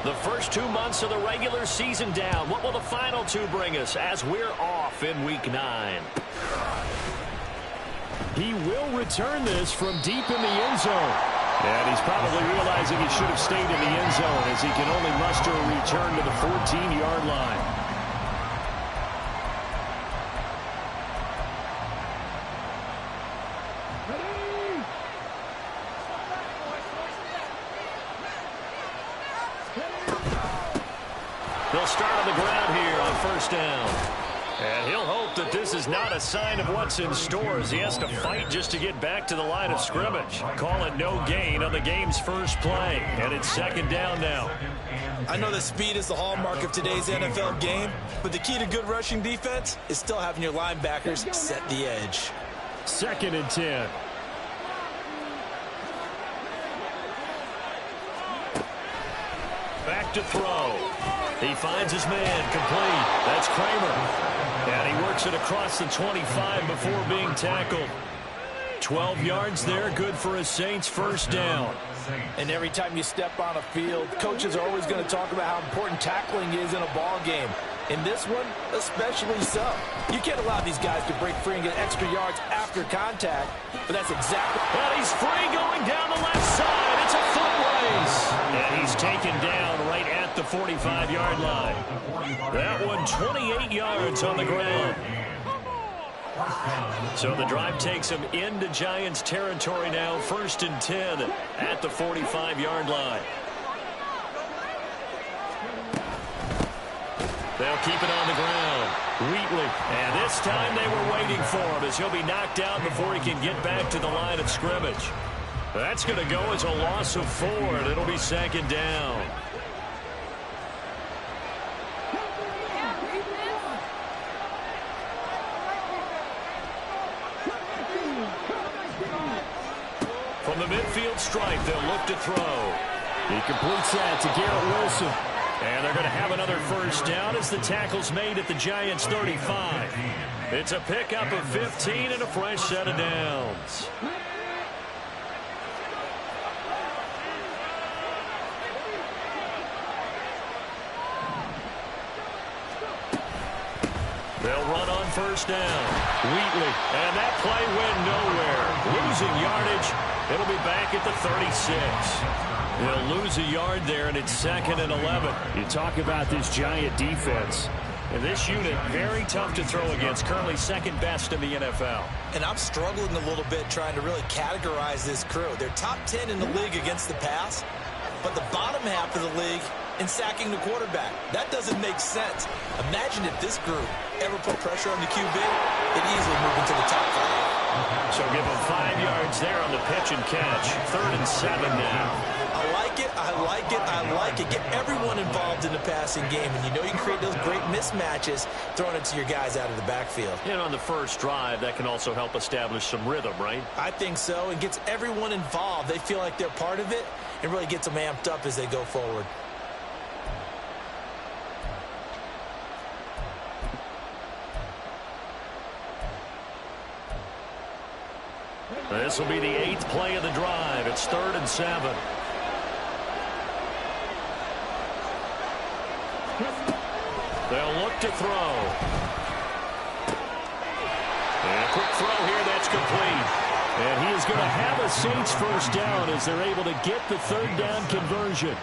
The first 2 months of the regular season down. What will the final 2 bring us as we're off in Week 9? He will return this from deep in the end zone. And he's probably realizing he should have stayed in the end zone as he can only muster a return to the 14-yard line. They'll start on the ground here on first down. And he'll hope that this is not a sign of what's in store as he has to fight just to get back to the line of scrimmage. Call it no gain on the game's first play. And it's second down now. I know that speed is the hallmark of today's NFL game, but the key to good rushing defense is still having your linebackers set the edge. 2nd and 10. Back to throw. He finds his man complete. That's Kramer. And he works it across the 25 before being tackled. 12 yards there, good for a Saints first down. And every time you step on a field, coaches are always going to talk about how important tackling is in a ball game. In this one, especially so. You can't allow these guys to break free and get extra yards after contact, but that's exactly... And he's free going down the left side. It's a foot race. And he's taken down right at the 45-yard line. That one 28 yards on the ground. So the drive takes him into Giants territory now. 1st and 10 at the 45-yard line. They'll keep it on the ground. Wheatley. And this time they were waiting for him as he'll be knocked out before he can get back to the line of scrimmage. That's going to go as a loss of 4, and it'll be second down. From the midfield stripe, they'll look to throw. He completes that to Garrett Wilson. And they're going to have another first down as the tackle's made at the Giants' 35. It's a pickup of 15 and a fresh set of downs. They'll run on first down. Wheatley, and that play went nowhere. Losing yardage. It'll be back at the 36. They'll lose a yard there, and it's 2nd and 11. You talk about this Giant defense. And this unit, very tough to throw against, currently 2nd best in the NFL. And I'm struggling a little bit trying to really categorize this crew. They're top 10 in the league against the pass, but the bottom half of the league in sacking the quarterback. That doesn't make sense. Imagine if this group ever put pressure on the QB, it'd easily move into the top 5. So give them 5 yards there on the pitch and catch. 3rd and 7 now. I like it, I like it, I like it. Get everyone involved in the passing game, and you know you can create those great mismatches throwing it to your guys out of the backfield. And on the first drive, that can also help establish some rhythm, right? I think so. It gets everyone involved. They feel like they're part of it and really gets them amped up as they go forward. This will be the 8th play of the drive. It's 3rd and 7. They'll look to throw. And a quick throw here, that's complete. And he is going to have a Saints first down as they're able to get the 3rd down conversion.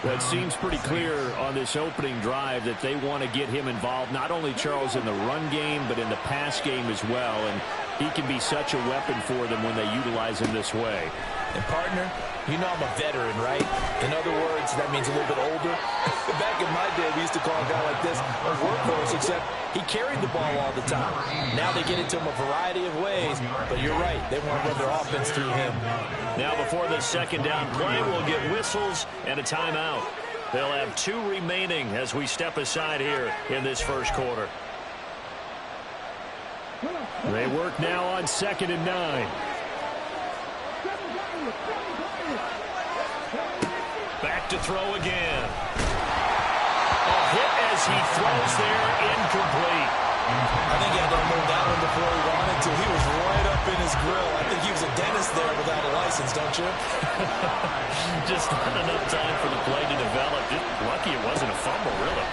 Well, it seems pretty clear on this opening drive that they want to get him involved, not only Charles in the run game, but in the pass game as well. And he can be such a weapon for them when they utilize him this way. And partner, you know I'm a veteran, right? In other words, that means a little bit older. Back in my day, we used to call a guy like this a workhorse, except he carried the ball all the time. Now they get into him a variety of ways, but you're right, they want to run their offense through him. Now before the second down play, we'll get whistles and a timeout. They'll have 2 remaining as we step aside here in this first quarter. They work now on 2nd and 9. Back to throw again. A hit as he throws there, incomplete. I think he had to unload that one before he wanted to. He was right up in his grill. I think he was a dentist there without a license, don't you? Just not enough time for the play to develop. Just lucky it wasn't a fumble, really.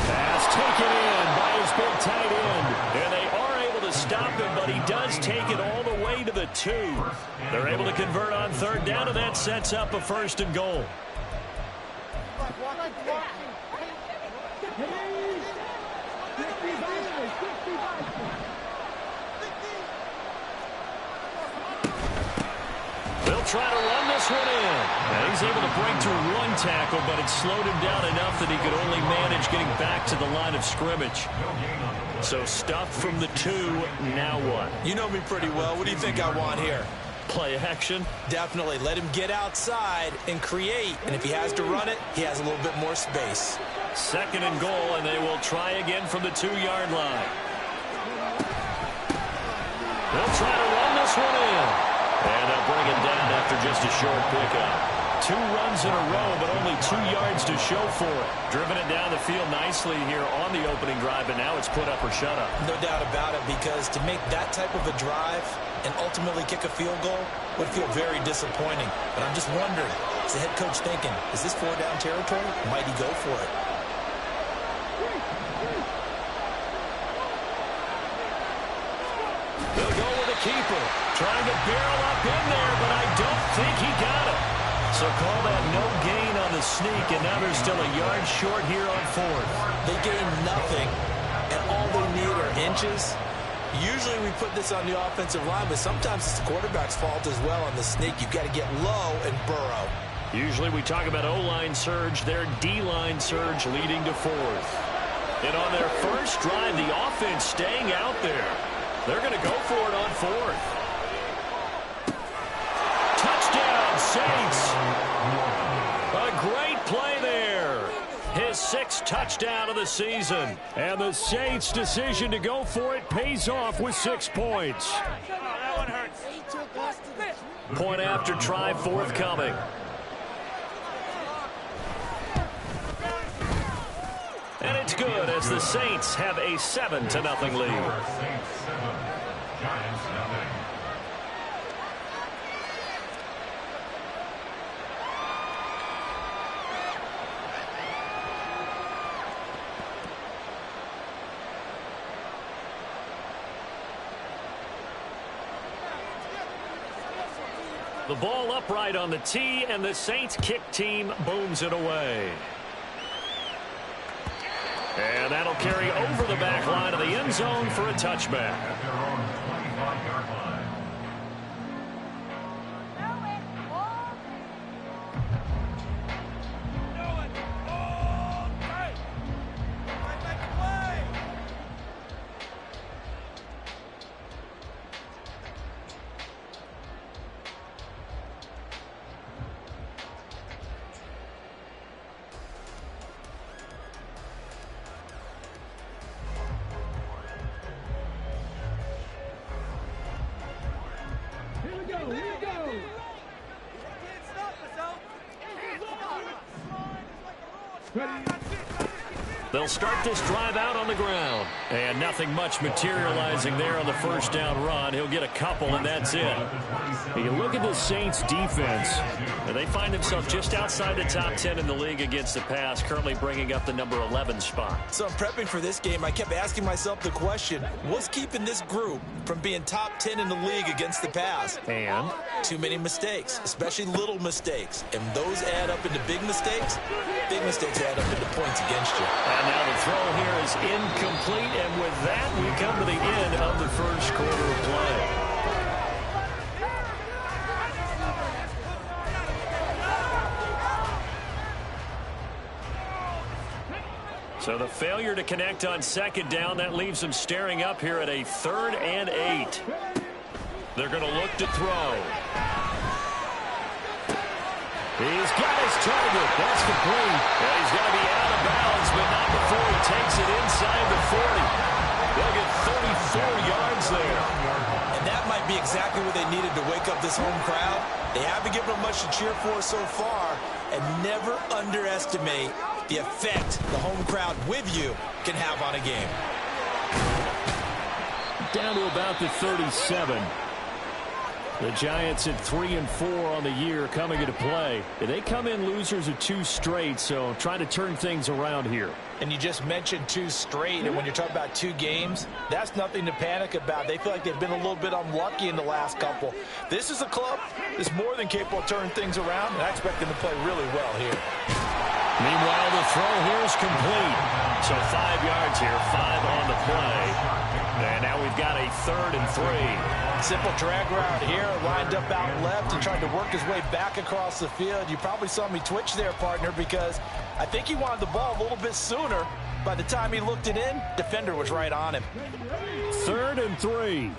Pass taken in by his big tight end. And they are able to stop him, but he does take it all the way to the 2. They're able to convert on third down, and that sets up a 1st and goal. They'll try to run this one in. And he's able to break through one tackle, but it slowed him down enough that he could only manage getting back to the line of scrimmage. So stuffed from the 2, now what? You know me pretty well. What do you think I want here? Play action? Definitely. Let him get outside and create. And if he has to run it, he has a little bit more space. 2nd and goal, and they will try again from the 2-yard line. They'll try to run this one in. And they'll bring it down after just a short pickup. 2 runs in a row, but only 2 yards to show for it. Driven it down the field nicely here on the opening drive, but now it's put up or shut up. No doubt about it, because to make that type of a drive and ultimately kick a field goal would feel very disappointing. But I'm just wondering, is the head coach thinking, is this 4-down territory? Might he go for it? They'll go with the keeper. Trying to barrel up in there, but I don't think he got it. So call that no gain on the sneak, and now they're still a yard short here on 4th. They gain nothing, and all they need are inches. Usually we put this on the offensive line, but sometimes it's the quarterback's fault as well on the sneak. You've got to get low and burrow. Usually we talk about O-line surge, their D-line surge leading to 4th. And on their first drive, the offense staying out there. They're going to go for it on 4th. Touchdown, Saints. A great play there. His 6th touchdown of the season. And the Saints' decision to go for it pays off with 6 points. Point after try forthcoming. And it's good as the Saints have a 7-0 lead. The ball upright on the tee, and the Saints kick team booms it away. And that'll carry over the back line of the end zone for a touchback. They'll start this drive out on the ground. And nothing much materializing there on the first down run. He'll get a couple, and that's it. You look at the Saints' defense. And they find themselves just outside the top 10 in the league against the pass, currently bringing up the number 11 spot. So I'm prepping for this game. I kept asking myself the question, what's keeping this group from being top 10 in the league against the pass? And too many mistakes, especially little mistakes. And those add up into big mistakes. Big mistakes add up into points against you. And now the throw here is incomplete. And with that, we come to the end of the first quarter of play. So the failure to connect on second down, that leaves them staring up here at a 3rd and 8. They're going to look to throw. He's got his target. That's complete. Yeah, he's going to be out of bounds, but not before he takes it inside the 40. They'll get 34 yards there. And that might be exactly what they needed to wake up this home crowd. They haven't given them much to cheer for so far, and never underestimate the effect the home crowd with you can have on a game. Down to about the 37. The Giants at 3-4 on the year coming into play. They come in losers of 2 straight, so trying to turn things around here. And you just mentioned 2 straight, and when you're talking about 2 games, that's nothing to panic about. They feel like they've been a little bit unlucky in the last couple. This is a club that's more than capable of turning things around, and I expect them to play really well here. Meanwhile, the throw here is complete. So 5 yards here, 5 on the play. And now we've got a 3rd and 3. Simple drag route here, lined up out left and tried to work his way back across the field. You probably saw me twitch there, partner, because I think he wanted the ball a little bit sooner. By the time he looked it in, defender was right on him. 3rd and 3.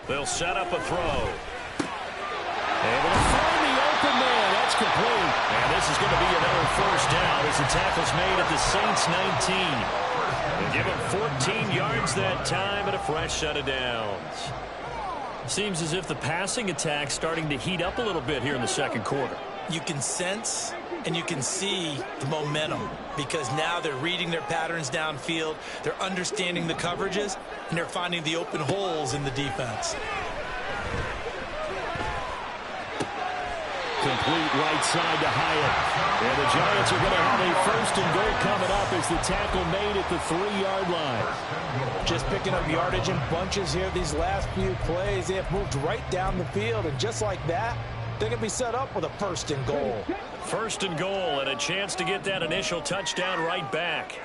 They'll set up a throw. Able to find the open man. That's complete. And this is going to be another 1st down as the tackle's made at the Saints 19. They give him 14 yards that time and a fresh set of downs. Seems as if the passing attack's starting to heat up a little bit here in the 2nd quarter. You can sense and you can see the momentum because now they're reading their patterns downfield, they're understanding the coverages, and they're finding the open holes in the defense. Complete right side to Hyatt. And the Giants are going to have a 1st and goal coming up as the tackle made at the 3-yard line. Just picking up yardage in bunches here these last few plays. They have moved right down the field, and just like that, they can be set up with a 1st and goal. 1st and goal and a chance to get that initial touchdown right back.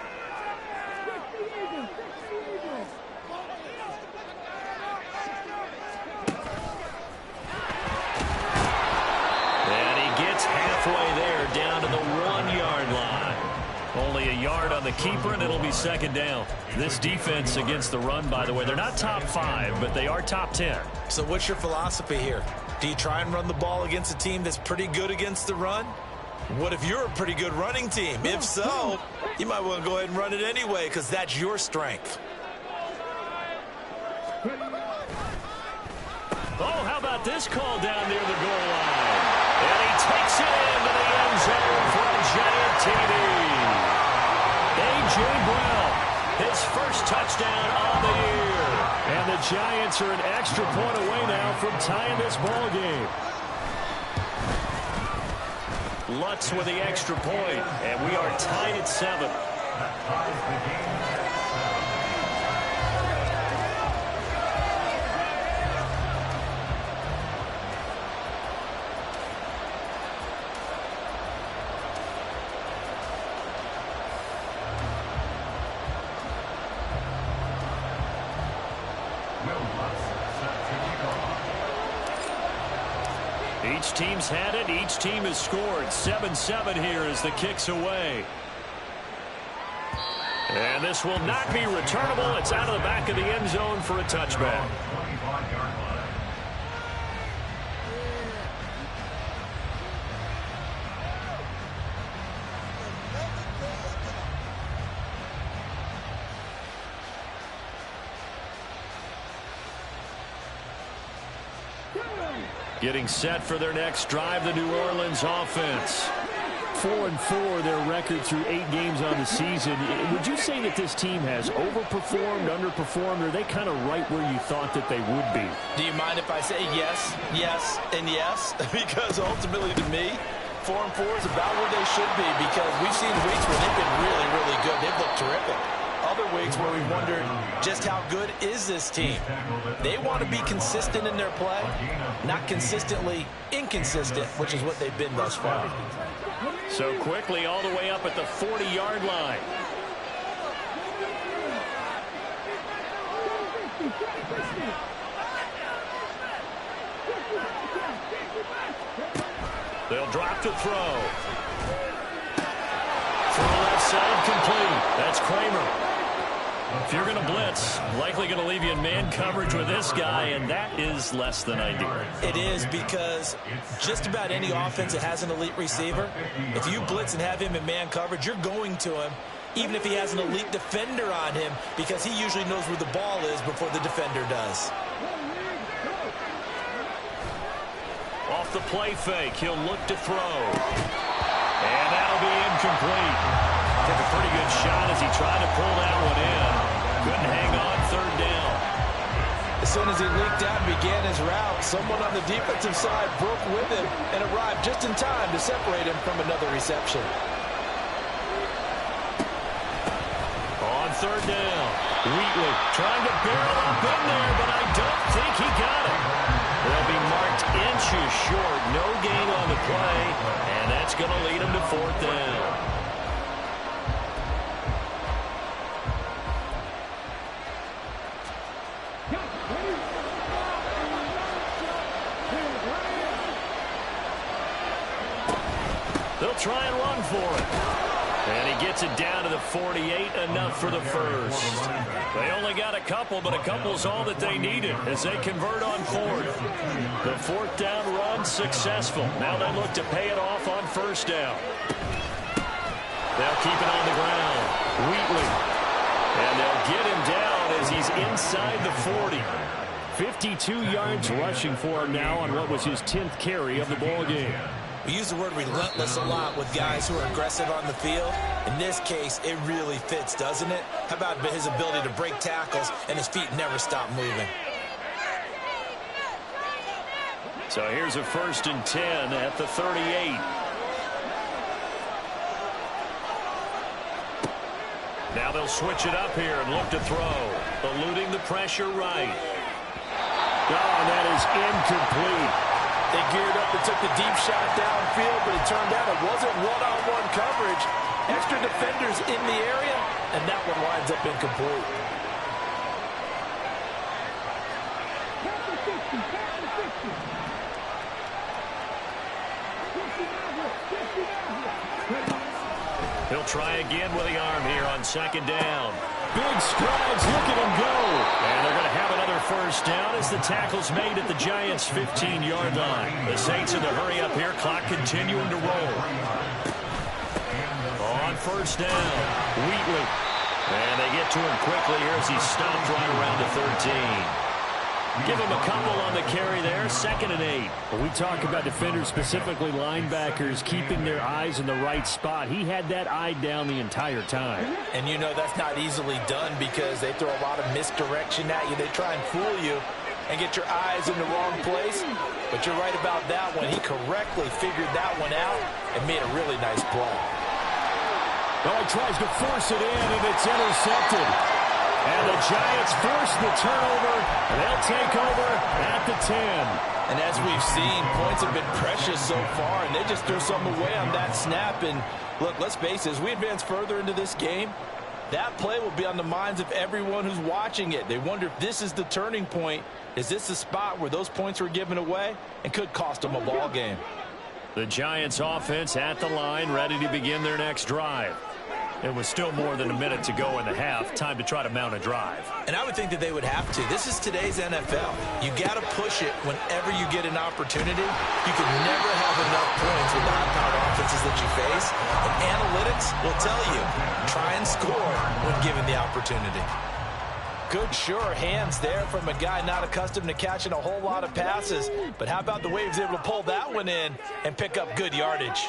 And he gets halfway there down to the 1-yard line. Only a yard on the keeper, and it'll be 2nd down. This defense against the run, by the way, they're not top 5, but they are top 10. So what's your philosophy here? Do you try and run the ball against a team that's pretty good against the run? What if you're a pretty good running team? If so, you might want to go ahead and run it anyway because that's your strength. Oh, how about this call down near the goal line? And he takes it into the end zone for a Giant TD. A.J. Brown, his 1st touchdown on the year. And the Giants are an extra point away now from tying this ball game. Lutz with the extra point, and we are tied at 7. Each team's had it. Each team has scored. 7-7 here as the kick's away. And this will not be returnable. It's out of the back of the end zone for a touchback. Getting set for their next drive, the New Orleans offense. 4-4 their record through 8 games on the season. Would you say that this team has overperformed, underperformed, or are they kind of right where you thought that they would be? Do you mind if I say yes, yes, and yes? Because ultimately to me, 4-4 is about where they should be because we've seen weeks where they've been really, really good. They've looked terrific. Other weeks where we wondered just how good is this team. They want to be consistent in their play, not consistently inconsistent, which is what they've been thus far. So quickly all the way up at the 40-yard line. They'll drop to throw. Throw left side complete. That's Kramer. If you're going to blitz, likely going to leave you in man coverage with this guy, and that is less than ideal. It is because just about any offense that has an elite receiver, if you blitz and have him in man coverage, you're going to him, even if he has an elite defender on him, because he usually knows where the ball is before the defender does. the play fake. He'll look to throw. And that'll be incomplete. Took a pretty good shot as he tried to pull that one in. Couldn't hang on third down. As soon as he leaked out and began his route, someone on the defensive side broke with him and arrived just in time to separate him from another reception. On third down, Wheatley trying to barrel up in there, but I don't think he got it. They'll be marked inches short. No gain on the play, and that's going to lead him to fourth down. They'll try and run for it. And he gets it down to the 48, enough for the first. They only got a couple, but a couple's all that they needed as they convert on fourth. The fourth down run successful. Now they look to pay it off on first down. They'll keep it on the ground. Wheatley. And they'll get him down as he's inside the 40. 52 yards rushing for him now on what was his 10th carry of the ball game. We use the word relentless a lot with guys who are aggressive on the field. In this case, it really fits, doesn't it? How about his ability to break tackles and his feet never stop moving? So here's a 1st and 10 at the 38. Now they'll switch it up here and look to throw. Eluding the pressure right. Oh, that is incomplete. They geared up and took the deep shot downfield, but it turned out it wasn't one-on-one coverage. Extra defenders in the area, and that one winds up incomplete. He'll try again with the arm here on 2nd down. Big strides, look at him go. And they're going to have another first down as the tackle's made at the Giants' 15-yard line. The Saints in the hurry up here, clock continuing to roll. On first down, Wheatley. And they get to him quickly here as he stopped right around the 13. Give him a couple on the carry there, 2nd and 8. When we talk about defenders, specifically linebackers, keeping their eyes in the right spot, he had that eye down the entire time. And you know that's not easily done because they throw a lot of misdirection at you. They try and fool you and get your eyes in the wrong place. But you're right about that one. He correctly figured that one out and made a really nice play. Well, he tries to force it in, and it's intercepted. And the Giants force the turnover. They'll take over at the 10. And as we've seen, points have been precious so far, and they just threw something away on that snap. And look, let's face it, as we advance further into this game, that play will be on the minds of everyone who's watching it. They wonder if this is the turning point. Is this the spot where those points were given away and could cost them a ball game? The Giants offense at the line, ready to begin their next drive. It was still more than a minute to go in the half. Time to try to mount a drive. And I would think that they would have to. This is today's NFL. You got to push it whenever you get an opportunity. You can never have enough points with the high-powered offenses that you face. And analytics will tell you, try and score when given the opportunity. Good, sure hands there from a guy not accustomed to catching a whole lot of passes. But how about the way he was able to pull that one in and pick up good yardage?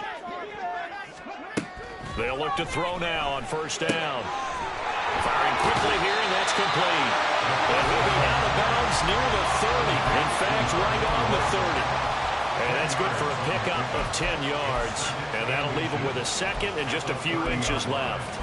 They'll look to throw now on first down. Firing quickly here, and that's complete. And he'll be out of bounds near the 30. In fact, right on the 30. And that's good for a pickup of 10 yards. And that'll leave him with a 2nd and just a few inches left.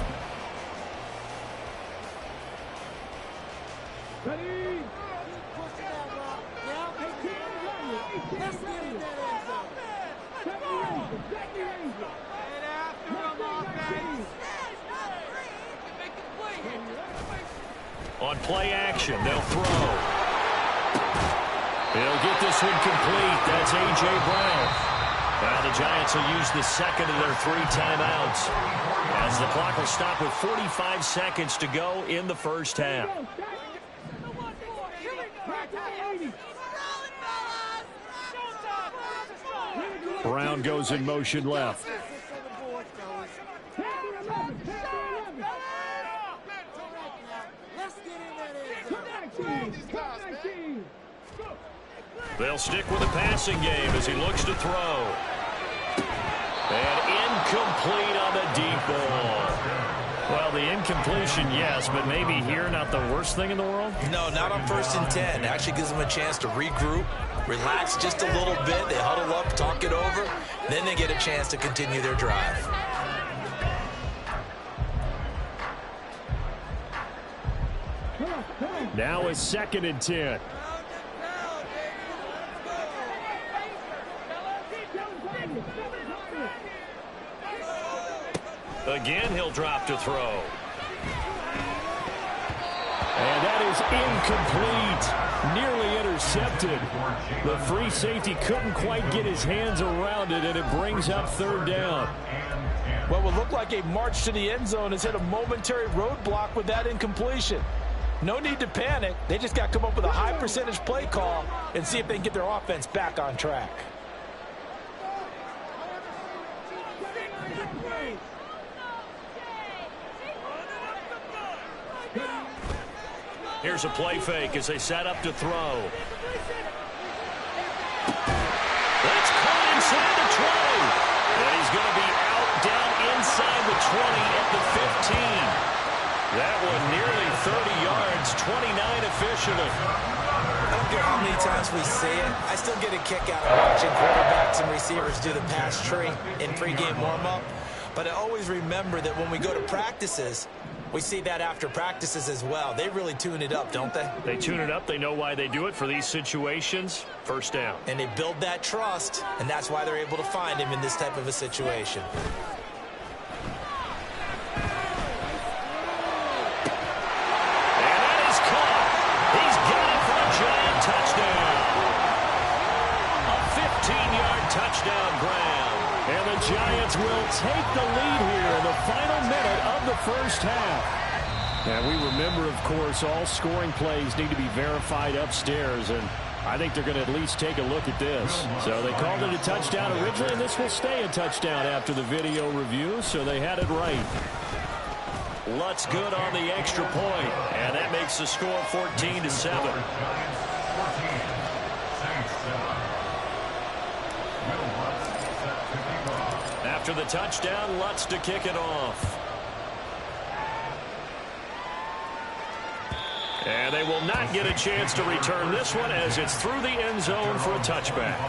On play action, they'll throw. They'll get this one complete. That's A.J. Brown. Now the Giants will use the 2nd of their 3 timeouts as the clock will stop with 45 seconds to go in the first half. Brown goes in motion left. They'll stick with the passing game as he looks to throw. And incomplete on the deep ball. Well, the incompletion, yes, but maybe here not the worst thing in the world? No, not on 1st and 10. It actually gives them a chance to regroup, relax just a little bit. They huddle up, talk it over. Then they get a chance to continue their drive. Now it's 2nd and 10. Again, he'll drop to throw. And that is incomplete. Nearly intercepted. The free safety couldn't quite get his hands around it, and it brings up 3rd down. What would look like a march to the end zone has hit a momentary roadblock with that incompletion. No need to panic. They just got to come up with a high percentage play call and see if they can get their offense back on track. Here's a play fake as they set up to throw. That's caught inside the 20. And he's going to be out down inside the 20 at the 15. That one nearly 30 yards, 29 officially. I don't care how many times we see it. I still get a kick out of watching quarterbacks and receivers do the pass tree in pregame warm-up. But I always remember that when we go to practices, we see that after practices as well. They really tune it up, don't they? They tune it up. They know why they do it for these situations. 1st down. And they build that trust, and that's why they're able to find him in this type of a situation. And that is caught. He's got it for a giant touchdown. A 15-yard touchdown grab. And the Giants will take the lead here in the final minute of the 1st half. And we remember, of course, all scoring plays need to be verified upstairs, and I think they're going to at least take a look at this. So they called it a touchdown originally, and this will stay a touchdown after the video review, so they had it right. Lutz good on the extra point, and that makes the score 14-7. After the touchdown, Lutz to kick it off. And they will not get a chance to return this one as it's through the end zone for a touchback.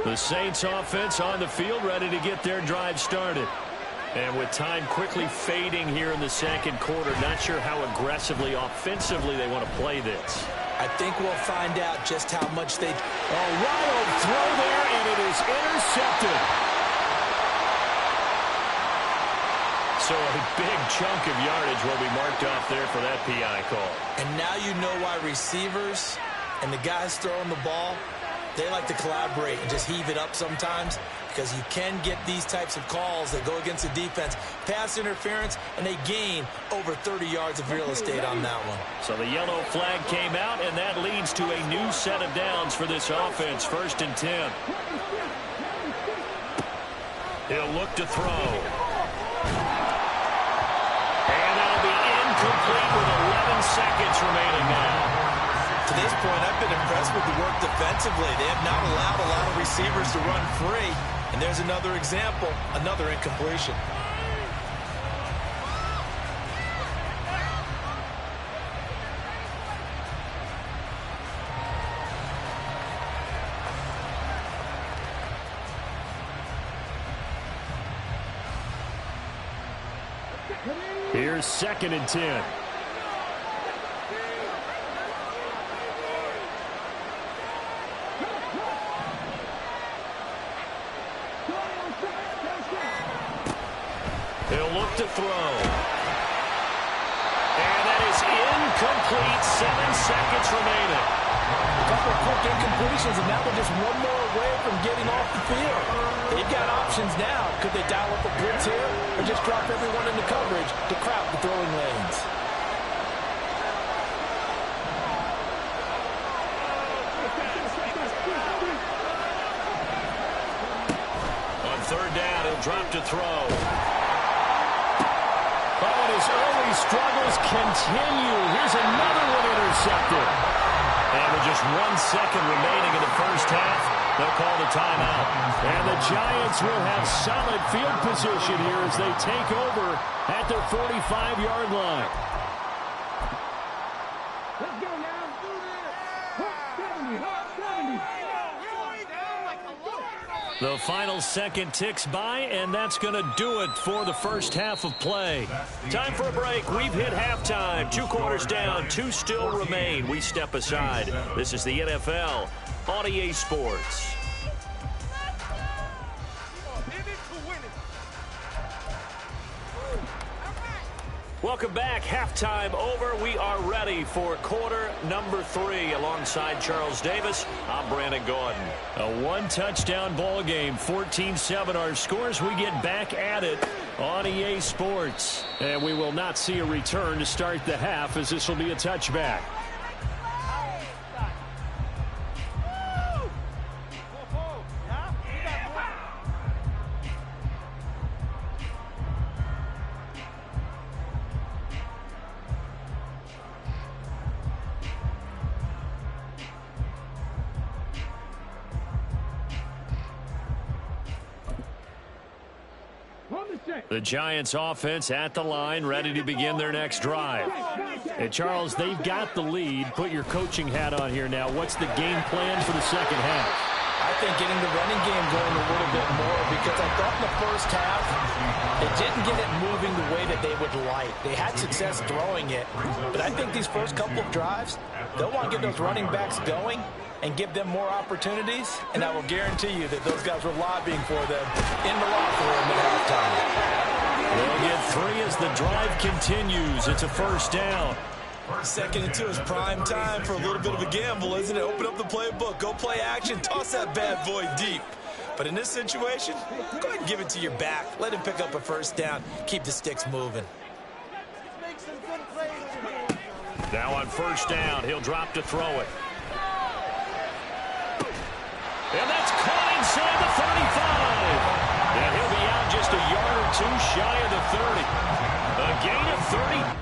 The Saints offense on the field ready to get their drive started. And with time quickly fading here in the 2nd quarter, not sure how aggressively, offensively they want to play this. I think we'll find out just how much they... A wild throw there, and it is intercepted. So a big chunk of yardage will be marked off there for that PI call. And now you know why receivers and the guys throwing the ball, they like to collaborate and just heave it up sometimes, because you can get these types of calls that go against the defense. Pass interference, and they gain over 30 yards of real estate on that one. So the yellow flag came out, and that leads to a new set of downs for this offense. 1st and 10. He'll look to throw. And that'll be incomplete with 11 seconds remaining now. To this point, I've been impressed with the work defensively. They have not allowed a lot of receivers to run free. And there's another example, another incompletion. Here's 2nd and 10. He'll look to throw. And that is incomplete. 7 seconds remaining. A couple of quick incompletions, and now they're just one more away from getting off the field. They've got options now. Could they dial up a blitz here, or just drop everyone into coverage to crowd the throwing lanes? drop to throw. Oh, and his early struggles continue. Here's another one intercepted. And with just 1 second remaining in the first half, they'll call the timeout. And the Giants will have solid field position here as they take over at their 45-yard line. Let's go now. Hot 70, hot 70. The final second ticks by, and that's going to do it for the first half of play. Time for a break. We've hit halftime. 2 quarters down, 2 still remain. We step aside. This is the NFL on EA Sports. Welcome back. Halftime over. We are ready for quarter number 3. Alongside Charles Davis, I'm Brandon Gordon. A 1-touchdown ball game, 14-7 our scores. We get back at it on EA Sports. And we will not see a return to start the half, as this will be a touchback. The Giants offense at the line, ready to begin their next drive. And Charles, they've got the lead. Put your coaching hat on here now. What's the game plan for the second half? I think getting the running game going a little bit more, because I thought in the first half they didn't get it moving the way that they would like. They had success throwing it, but I think these first couple of drives, they'll want to get those running backs going and give them more opportunities, and I will guarantee you that those guys were lobbying for them in the locker room at halftime. They'll get 3 as the drive continues. It's a first down. 2nd and 2 is prime time for a little bit of a gamble, isn't it? Open up the playbook, go play action, toss that bad boy deep. But in this situation, go ahead and give it to your back. Let him pick up a first down. Keep the sticks moving. Now on first down, he'll drop to throw it. And that's caught inside the 35. And he'll be out just a yard or 2 shy of the 30. A gain of 30.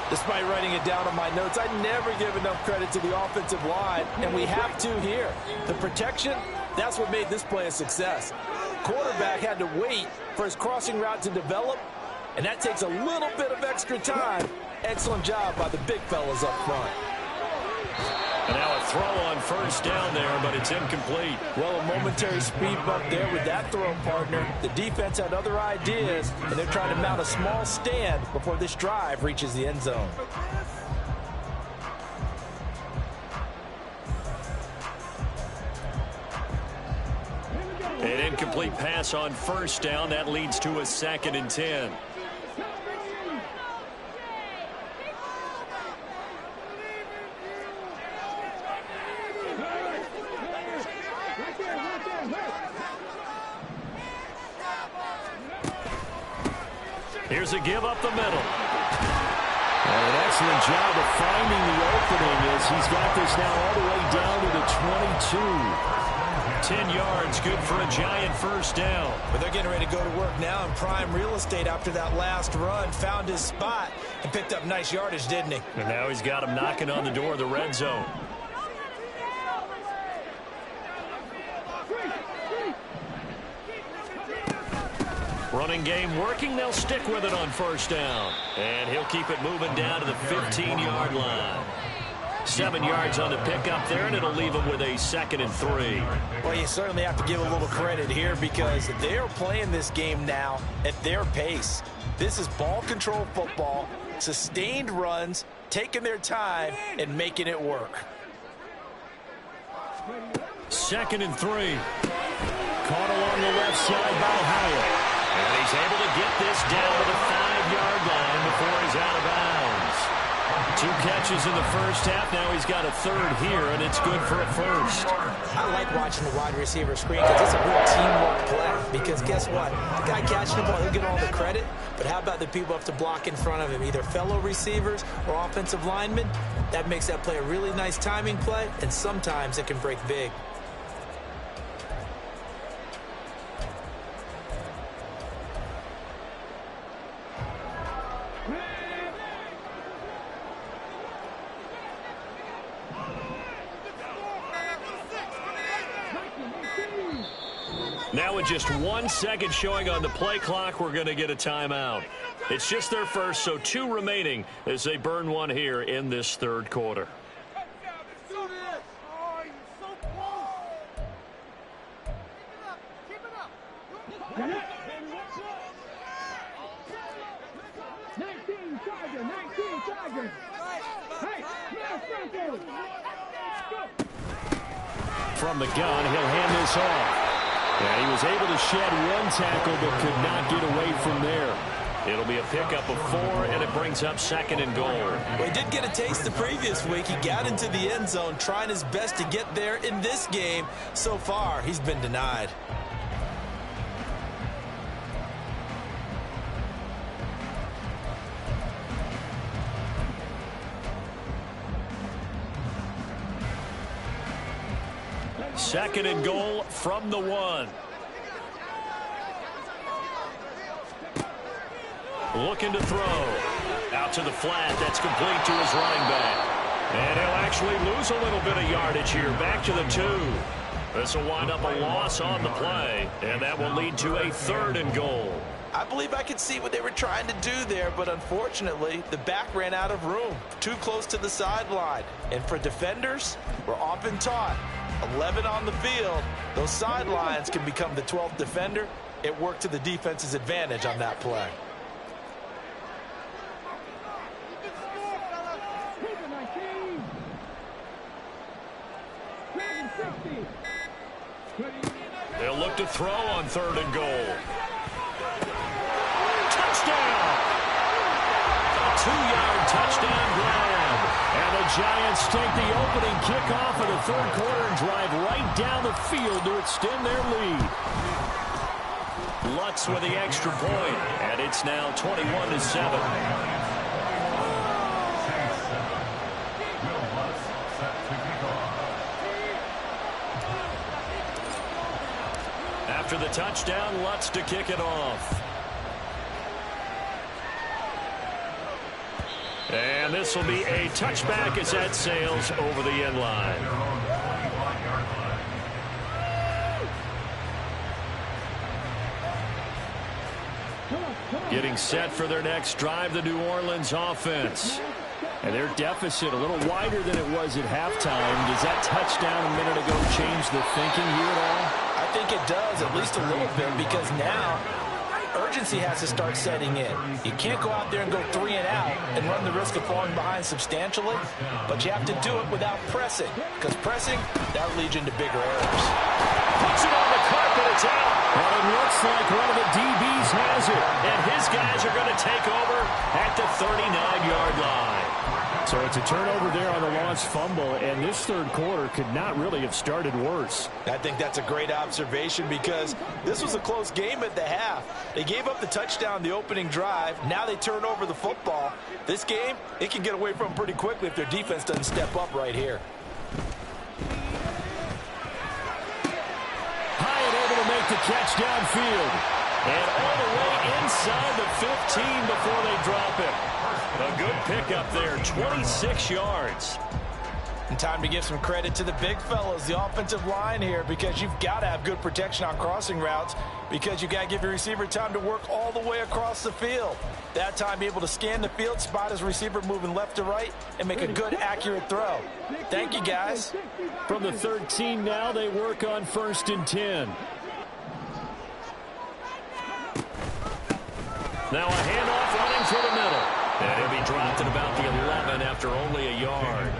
Despite writing it down on my notes, I never give enough credit to the offensive line, and we have to here. The protection, that's what made this play a success. Quarterback had to wait for his crossing route to develop, and that takes a little bit of extra time. Excellent job by the big fellas up front. And now a throw on first down there, but it's incomplete. Well, a momentary speed bump there with that throw partner. The defense had other ideas, and they're trying to mount a small stand before this drive reaches the end zone. An incomplete pass on first down. That leads to a 2nd and 10. Here's a give up the middle. And an excellent job of finding the opening as he's got this now all the way down to the 22. 10 yards, good for a Giant first down. But they're getting ready to go to work now in prime real estate after that last run. Found his spot and picked up nice yardage, didn't he? And now he's got him knocking on the door of the red zone. Running game working. They'll stick with it on first down. And he'll keep it moving down to the 15-yard line. 7 yards on the pickup there, and it'll leave them with a 2nd and 3. Well, you certainly have to give a little credit here because they are playing this game now at their pace. This is ball control football, sustained runs, taking their time, and making it work. 2nd and 3. Caught along the left side by Howard. And he's able to get this down to the 5-yard line before he's out of bounds. 2 catches in the first half. Now he's got a 3rd here, and it's good for a 1st. I like watching the wide receiver screen because it's a real teamwork play. Because guess what? The guy catching the ball, he'll get all the credit. But how about the people who have to block in front of him, either fellow receivers or offensive linemen? That makes that play a really nice timing play, and sometimes it can break big. Now with just 1 second showing on the play clock, we're going to get a timeout. It's just their first, so 2 remaining as they burn one here in this 3rd quarter. From the gun, he'll hand this off. And he was able to shed 1 tackle but could not get away from there. It'll be a pickup of 4, and it brings up 2nd and goal. Well, he did get a taste the previous week. He got into the end zone trying his best to get there in this game. So far, he's been denied. Second and goal from the 1. Looking to throw. Out to the flat. That's complete to his running back. And he'll actually lose a little bit of yardage here. Back to the 2. This will wind up a loss on the play. And that will lead to a 3rd and goal. I believe I could see what they were trying to do there, but unfortunately, the back ran out of room. Too close to the sideline. And for defenders, we're often taught 11 on the field, those sidelines can become the 12th defender. It worked to the defense's advantage on that play. They'll look to throw on 3rd and goal. Touchdown! A 2-yard touchdown grab. And the Giants take the opening kickoff of the 3rd quarter and drive right down the field to extend their lead. Lutz with the extra point, and it's now 21-7. After the touchdown, Lutz to kick it off. And this will be a touchback as that sails over the end line. Getting set for their next drive, the New Orleans offense. And their deficit a little wider than it was at halftime. Does that touchdown a minute ago change the thinking here at all? I think it does, at least a little bit, because now urgency has to start setting in. You can't go out there and go 3 and out and run the risk of falling behind substantially, but you have to do it without pressing, because pressing, that leads into bigger errors. Puts it on the carpet, it's out. And it looks like one of the DBs has it. And his guys are going to take over at the 39-yard line. So it's a turnover there on the lost fumble, and this 3rd quarter could not really have started worse. I think that's a great observation because this was a close game at the half. They gave up the touchdown the opening drive. Now they turn over the football. This game, it can get away from them pretty quickly if their defense doesn't step up right here. Hyatt able to make the catch downfield. And all the way inside the 15 before they drop it. A good pickup there, 26 yards. And time to give some credit to the big fellas, the offensive line here, because you've got to have good protection on crossing routes because you've got to give your receiver time to work all the way across the field. That time, be able to scan the field, spot his receiver moving left to right, and make a good, accurate throw. Thank you, guys. From the 13 now, they work on 1st and 10. Now a handoff running for the middle. And he'll be dropped at about the 11 after only a yard.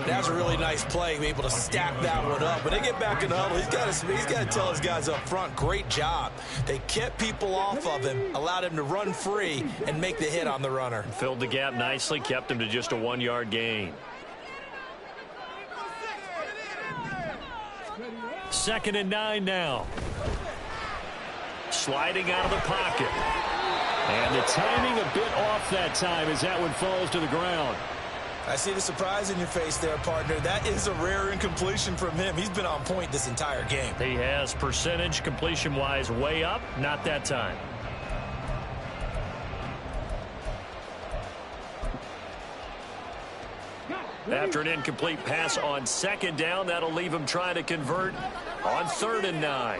That's a really nice play, be able to stack that one up. When they get back in the huddle, he's got to tell his guys up front, great job. They kept people off of him, allowed him to run free and make the hit on the runner. Filled the gap nicely, kept him to just a 1-yard gain. 2nd and 9 now. Sliding out of the pocket. And the timing a bit off that time as that one falls to the ground. I see the surprise in your face there, partner. That is a rare incompletion from him. He's been on point this entire game. He has percentage completion-wise way up, not that time. After an incomplete pass on 2nd down, that'll leave him trying to convert on 3rd and 9.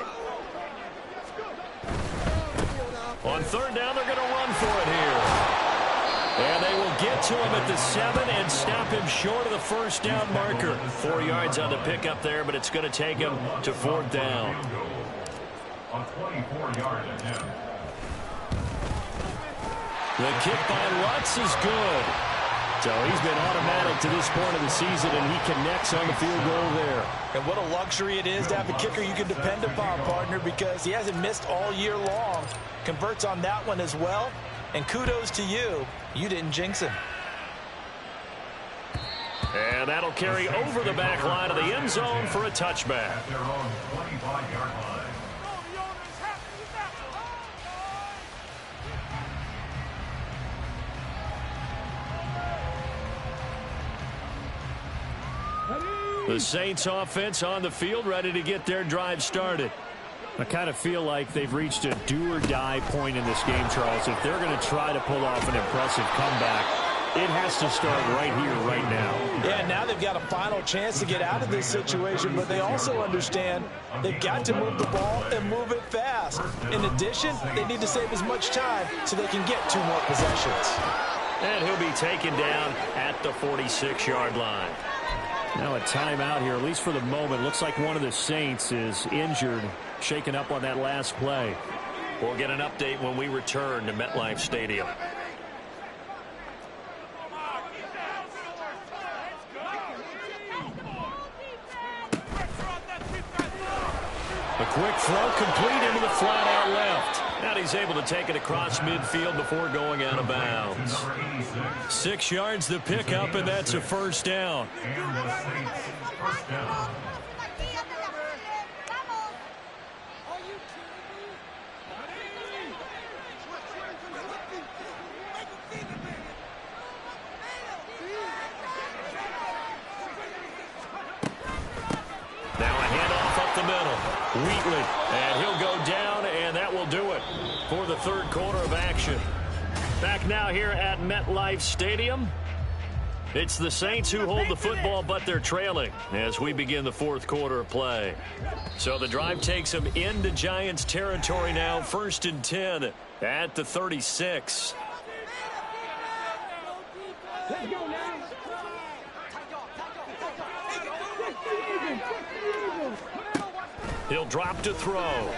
On 3rd down, they're going to run for it here. And they will get to him at the 7 and stop him short of the 1st down marker. 4 yards on the pickup there, but it's going to take him to 4th down. The kick by Lutz is good. So he's been automatic to this point of the season, and he connects on the field goal there. And what a luxury it is to have a kicker you can depend upon, partner, because he hasn't missed all year long. Converts on that one as well. And kudos to you. You didn't jinx him. And that'll carry over the back line of the end zone for a touchback. The Saints offense on the field, ready to get their drive started. I kind of feel like they've reached a do-or-die point in this game, Charles. If they're going to try to pull off an impressive comeback, it has to start right here, right now. Yeah, now they've got a final chance to get out of this situation, but they also understand they've got to move the ball and move it fast. In addition, they need to save as much time so they can get 2 more possessions. And he'll be taken down at the 46-yard line. Now a timeout here, at least for the moment. Looks like one of the Saints is injured, shaken up on that last play. We'll get an update when we return to MetLife Stadium. A quick throw complete into the flat out left. And he's able to take it across midfield before going out of bounds. 6 yards the pickup, and that's a 1st down. Now a handoff up the middle. Wheatley, and he'll go down, and that will do it for the 3rd quarter of action. Back now here at MetLife Stadium. It's the Saints who hold the football, but they're trailing as we begin the 4th quarter of play. So the drive takes them into Giants territory now, 1st and 10 at the 36. Let's go now. He'll drop to throw.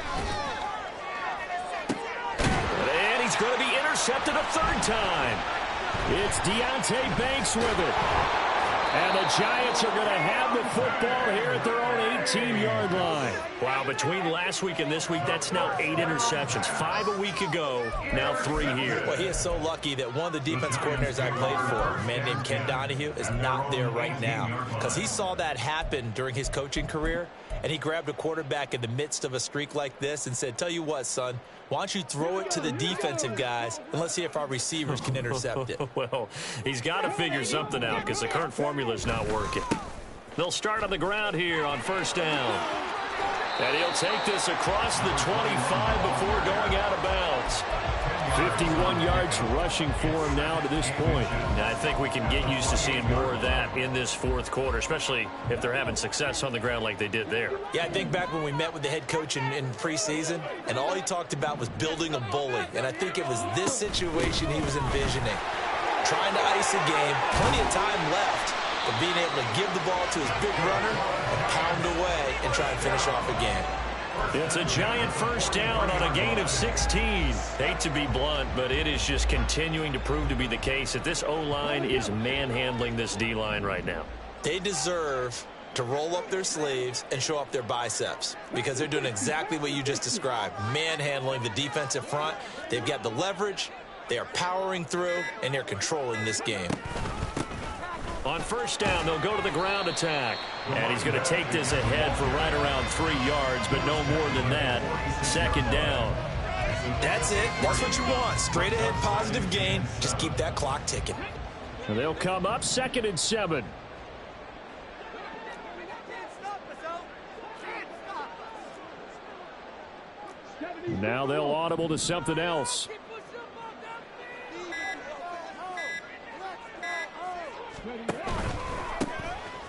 And he's going to be intercepted a 3rd time. It's Deonte Banks with it. And the Giants are going to have the football here at their own 18-yard line. Wow, between last week and this week, that's now 8 interceptions. 5 a week ago, now 3 here. Well, he is so lucky that one of the defense coordinators I played for, a man named Ken Donahue, is not there right now. Because he saw that happen during his coaching career, and he grabbed a quarterback in the midst of a streak like this and said, tell you what, son, why don't you throw it to the defensive guys, and let's see if our receivers can intercept it. Well, he's got to figure something out because the current formula is not working. They'll start on the ground here on 1st down. And he'll take this across the 25 before going out of bounds. 51 yards rushing for him now to this point. Now, I think we can get used to seeing more of that in this fourth quarter, especially if they're having success on the ground like they did there. Yeah, I think back when we met with the head coach in preseason, and all he talked about was building a bully. And I think it was this situation he was envisioning. Trying to ice a game, plenty of time left, but being able to give the ball to his big runner and pound away and try and finish off a game. It's a giant first down on a gain of 16. Hate to be blunt, but it is just continuing to prove to be the case that this O-line is manhandling this D-line right now. They deserve to roll up their sleeves and show off their biceps because they're doing exactly what you just described, manhandling the defensive front. They've got the leverage, they are powering through, and they're controlling this game. On first down, they'll go to the ground attack. And he's going to take this ahead for right around 3 yards, but no more than that. Second down. That's it. That's what you want. Straight ahead, positive gain. Just keep that clock ticking. And they'll come up 2nd and 7. Now they'll audible to something else.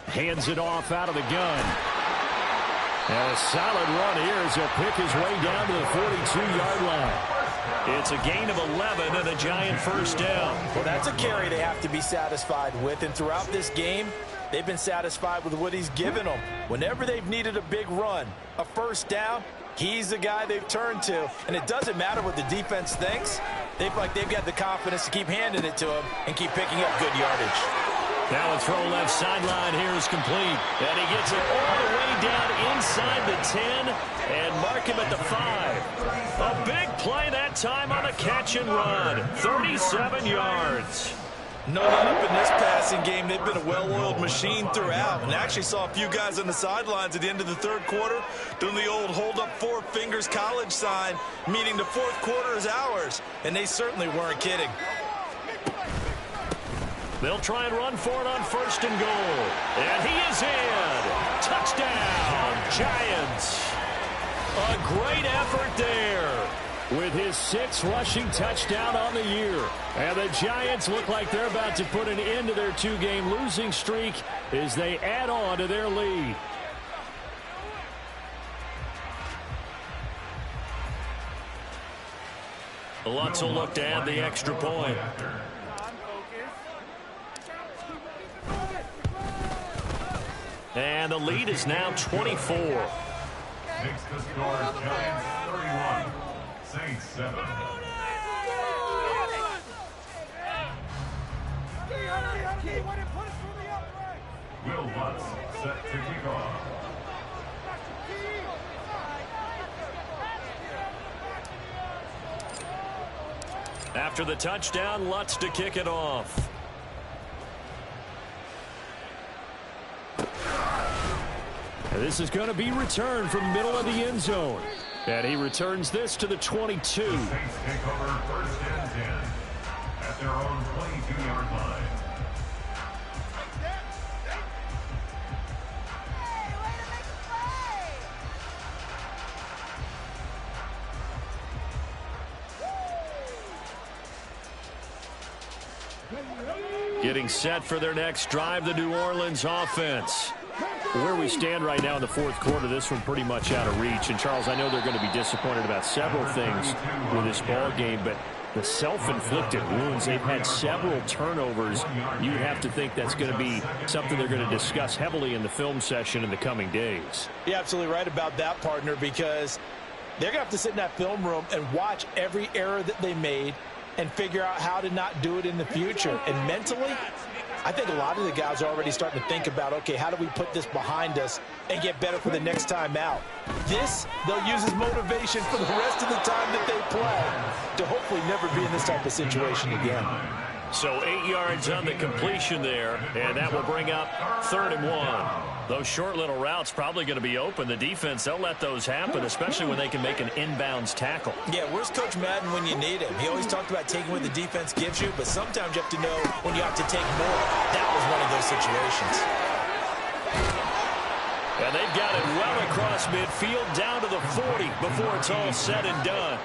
Hands it off out of the gun. And a solid run here as he'll pick his way down to the 42-yard line. It's a gain of 11 and a giant first down. Well, that's a carry they have to be satisfied with. And throughout this game, they've been satisfied with what he's given them. Whenever they've needed a big run, a first down, he's the guy they've turned to. And it doesn't matter what the defense thinks. They've got the confidence to keep handing it to him and keep picking up good yardage. Now a throw left sideline here is complete. And he gets it all the way down inside the 10 and mark him at the 5. A big play that time on a catch and run. 37 yards. No let up in this passing game. They've been a well-oiled machine throughout. And actually saw a few guys on the sidelines at the end of the third quarter doing the old hold up 4 fingers college sign, meaning the fourth quarter is ours. And they certainly weren't kidding. They'll try and run for it on first and goal. And he is in. Touchdown, Giants. A great effort there. With his 6th rushing touchdown on the year. And the Giants look like they're about to put an end to their 2-game losing streak as they add on to their lead. Lutz will look to add the extra point. And the lead is now 24. Makes the score Giants 31, Saints 7. Will Lutz set to kick off. After the touchdown, Lutz to kick it off. And this is going to be returned from middle of the end zone. And he returns this to the 22. Saints take over first and 10 at their own 22-yard line. Getting set for their next drive, the New Orleans offense. Where we stand right now in the fourth quarter, this one pretty much out of reach. And, Charles, I know they're going to be disappointed about several things with this ball game, but the self-inflicted wounds, they've had several turnovers. You have to think that's going to be something they're going to discuss heavily in the film session in the coming days. You're absolutely right about that, partner, because they're going to have to sit in that film room and watch every error that they made and figure out how to not do it in the future. And mentally, I think a lot of the guys are already starting to think about, okay, how do we put this behind us and get better for the next time out? This, they'll use as motivation for the rest of the time that they play to hopefully never be in this type of situation again. So 8 yards on the completion there, and that will bring up 3rd and 1. Those short little routes probably going to be open. The defense, they'll let those happen, especially when they can make an inbounds tackle. Yeah, where's Coach Madden when you need him? He always talked about taking what the defense gives you, but sometimes you have to know when you have to take more. That was one of those situations. And they've got it well across midfield down to the 40 before it's all said and done.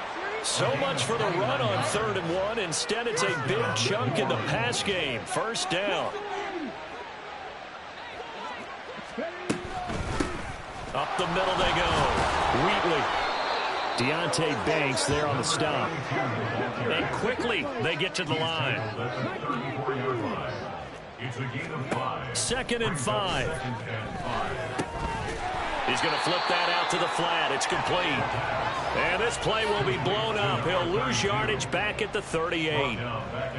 So much for the run on 3rd and 1. Instead, it's a big chunk in the pass game. First down. Up the middle they go. Wheatley. Deonte Banks there on the stop. And quickly they get to the line. It's a gain of 5. 2nd and 5. He's going to flip that out to the flat. It's complete. And this play will be blown up. He'll lose yardage back at the 38.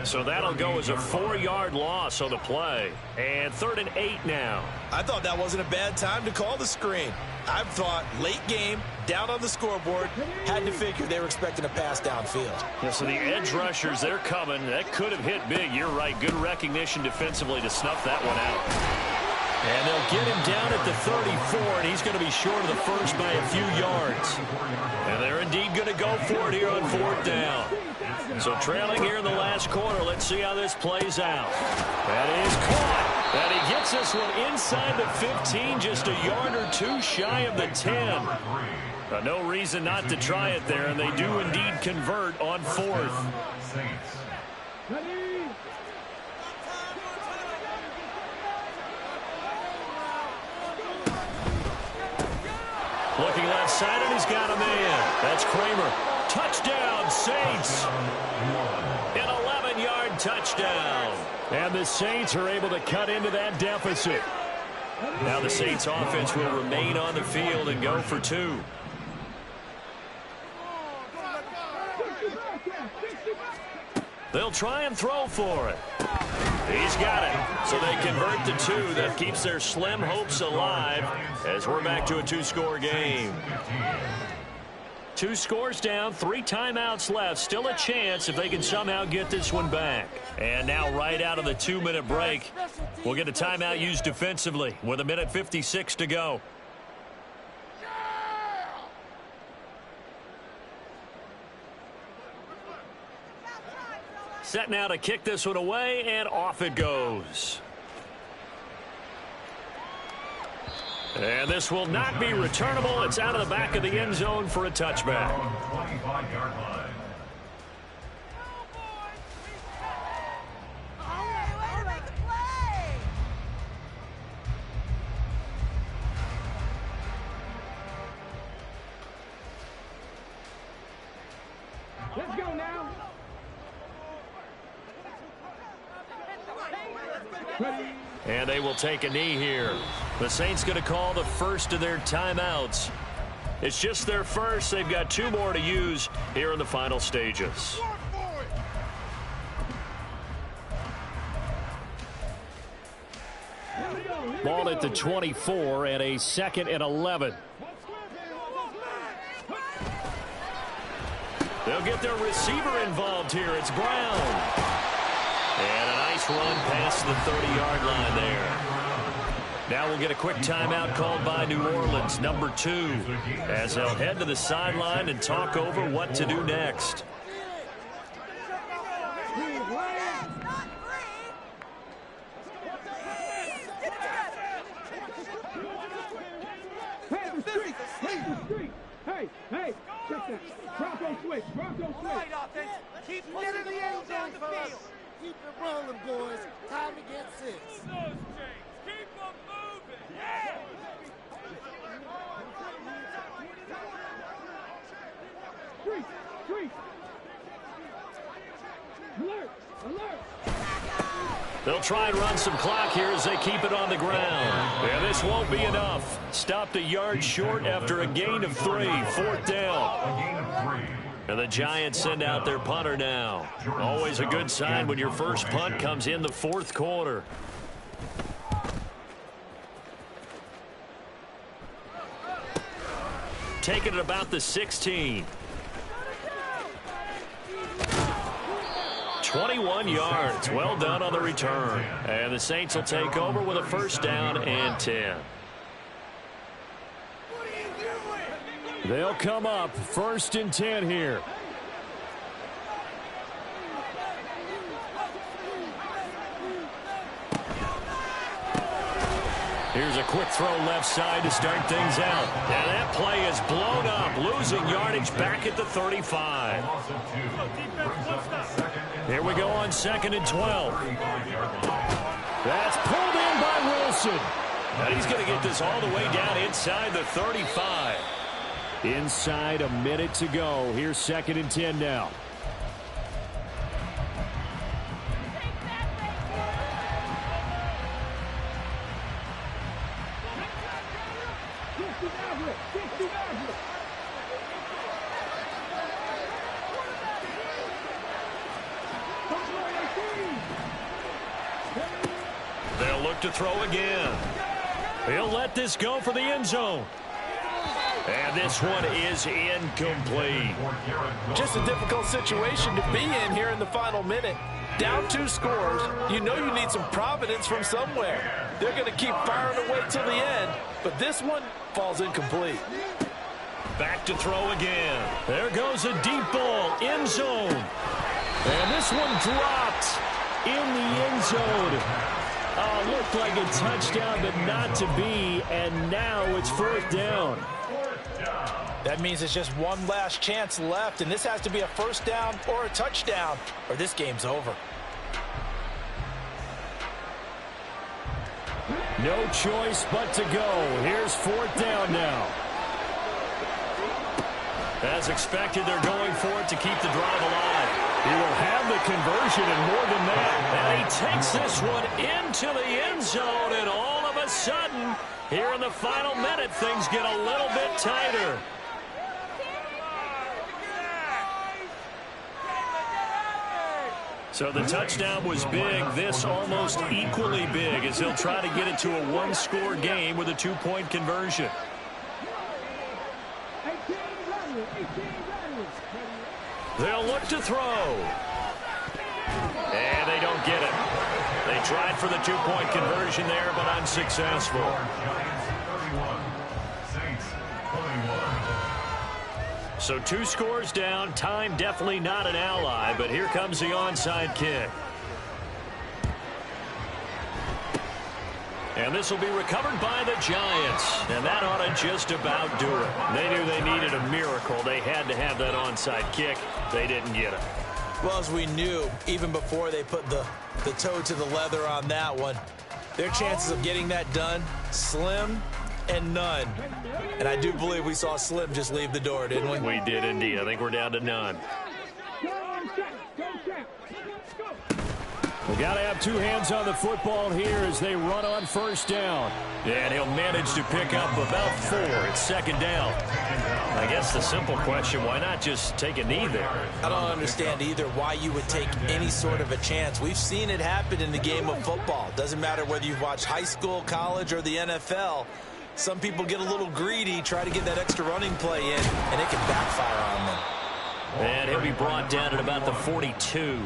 So that'll go as a 4-yard loss on the play. And 3rd and 8 now. I thought that wasn't a bad time to call the screen. I thought late game, down on the scoreboard, had to figure they were expecting a pass downfield. Yeah, so the edge rushers, they're coming. That could have hit big. You're right. Good recognition defensively to snuff that one out. And they'll get him down at the 34, and he's going to be short of the first by a few yards. And they're indeed going to go for it here on 4th down. So trailing here in the last quarter, let's see how this plays out. That is caught. And he gets this one inside the 15, just a yard or two shy of the 10. No reason not to try it there, and they do indeed convert on 4th. Looking left side, and he's got a man. That's Kramer. Touchdown, Saints. An 11-yard touchdown. And the Saints are able to cut into that deficit. Now the Saints offense will remain on the field and go for 2. They'll try and throw for it. He's got it. So they convert to 2. That keeps their slim hopes alive as we're back to a 2-score game. 2 scores down, 3 timeouts left. Still a chance if they can somehow get this one back. And now right out of the 2-minute break, we'll get a timeout used defensively with 1:56 to go. Set now to kick this one away, and off it goes. And this will not be returnable. It's out of the back of the end zone for a touchback. 25-yard line. Let's go now. And they will take a knee here. The Saints going to call the first of their timeouts. It's just their first. They've got 2 more to use here in the final stages. Ball at the 24 and a 2nd and 11. They'll get their receiver involved here. It's Brown. And a nice run past the 30-yard line there. Now we'll get a quick timeout called by New Orleans, number 2, as they'll head to the sideline and talk over what to do next. Hey, check that. Bronco switch. Right, offense. Keep getting the end zone for us. Keep it rolling, boys. Time to get 6. Keep them moving. Yeah. Street. Alert. They'll try and run some clock here as they keep it on the ground. Yeah, this won't be enough. Stopped a yard short after a gain of 3. 4th down. And the Giants send out their punter now. Always a good sign when your first punt comes in the 4th quarter. Taking it about the 16. 21 yards. Well done on the return. And the Saints will take over with a 1st down and 10. They'll come up 1st and 10 here. Here's a quick throw left side to start things out. And that play is blown up, losing yardage back at the 35. Here we go on 2nd and 12. That's pulled in by Wilson. And he's going to get this all the way down inside the 35. Inside a minute to go. Here's 2nd and 10 now. They'll look to throw again. He'll let this go for the end zone. And this one is incomplete. Just a difficult situation to be in here in the final minute. Down 2 scores, you know you need some providence from somewhere. They're going to keep firing away till the end, but this one falls incomplete. Back to throw again. There goes a deep ball, end zone. And this one dropped in the end zone. Looked like a touchdown, but not to be, and now it's 4th down. That means there's just one last chance left, and this has to be a 1st down or a touchdown, or this game's over. No choice but to go. Here's 4th down now. As expected, they're going for it to keep the drive alive. He will have the conversion and more than that. And he takes this one into the end zone, and all of a sudden, here in the final minute, things get a little bit tighter. So the touchdown was big. This almost equally big as he'll try to get it to a 1-score game with a 2-point conversion. They'll look to throw. And they don't get it. They tried for the 2-point conversion there, but unsuccessful. So 2 scores down. Time definitely not an ally, but here comes the onside kick. And this will be recovered by the Giants. And that ought to just about do it. They knew they needed a miracle. They had to have that onside kick. They didn't get it. Well, as we knew, even before they put the toe to the leather on that one, their chances of getting that done, slim and none. And I do believe we saw Slim just leave the door, didn't we? We did indeed. I think we're down to none. We got to have 2 hands on the football here as they run on 1st down. And he'll manage to pick up about 4. It's 2nd down. I guess the simple question, why not just take a knee there? I don't understand either why you would take any sort of a chance. We've seen it happen in the game of football. Doesn't matter whether you've watched high school, college, or the NFL. Some people get a little greedy, try to get that extra running play in, and it can backfire on them. And he'll be brought down at about the 42.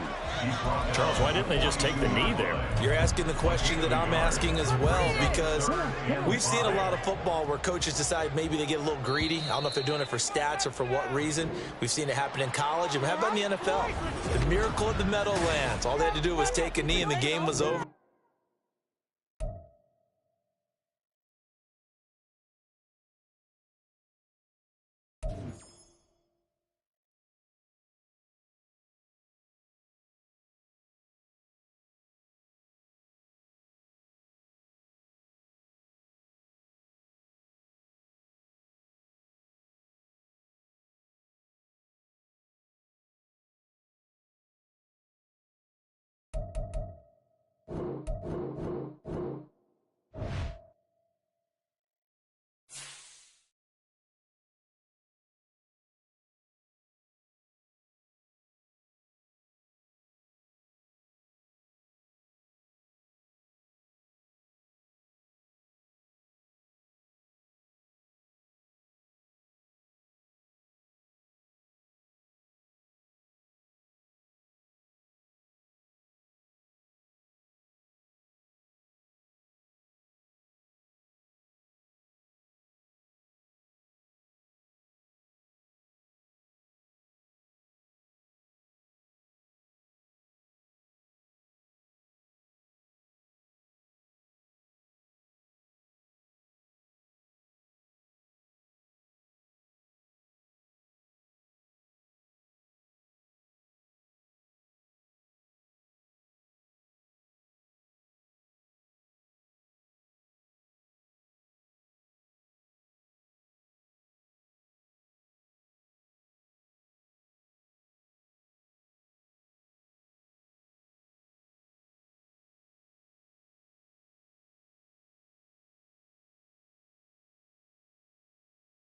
Charles, why didn't they just take the knee there? You're asking the question that I'm asking as well, because we've seen a lot of football where coaches decide maybe they get a little greedy. I don't know if they're doing it for stats or for what reason. We've seen it happen in college. And how about in the NFL? The miracle of the Meadowlands. All they had to do was take a knee and the game was over.